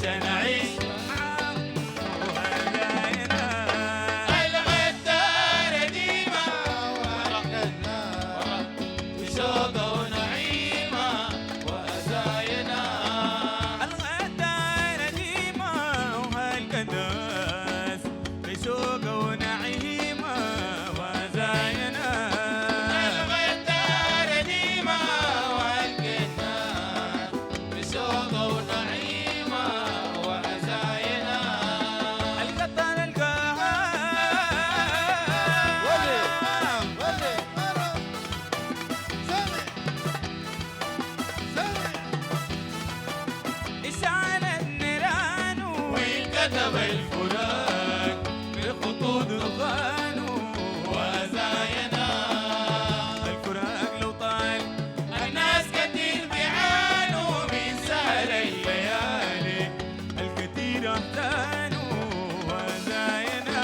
عشان أعيش كتب الفراق بخطوط دخان وزاينا. الفراق لو طال الناس كتير بيعانوا من سهر الليالي الكتير اهتانوا وزاينا.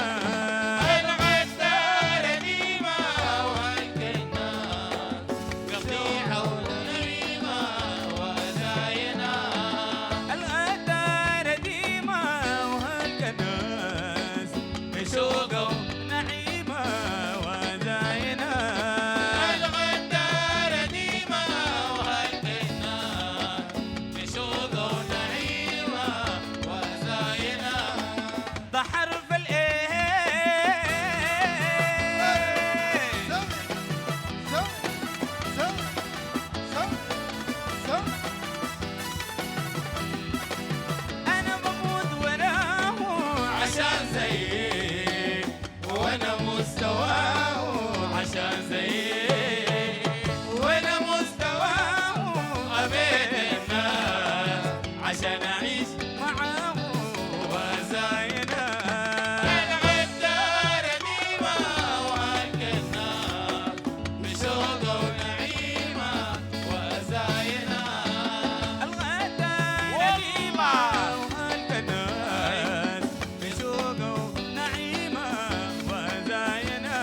الغدار ديما والكنان قطيعة ونميمة وزاينا. بشوقة ونعيمة وزاينة. الغدار ديمة وهالكنان بشوقة ونعيمة وزاينة. بحر في الايه انا بموت وراه عشان زيك، وانا مستواه عشان زيك، وانا مستواه ابيت الناس عشان اعيش معاه وزاينه. الغدار ديما وهالكنان بشوقه ونعيمه وزاينه. الغدار ديما وهالكنان بشوقه ونعيمه وزاينه.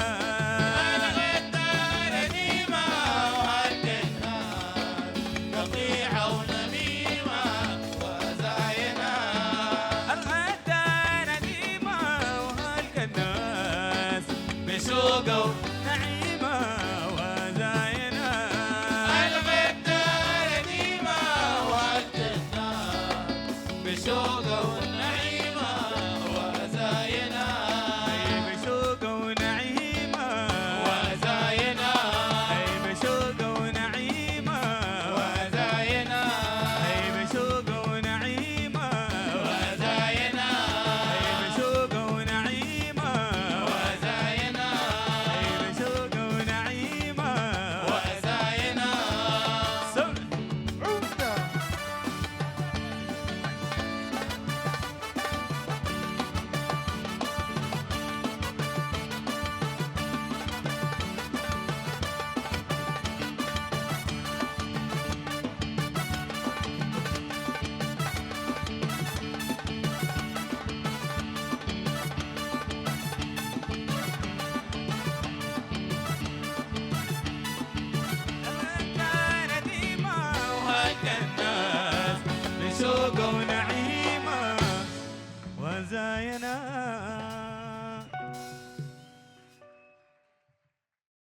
الغدار ديما وهالكنان قطيعه ونميمه وزاينه. الغدار ديما وهالكناس بشوقه ونعيمه وزاينه. الغدار ديما وهالكناس بشوقه ونعيمه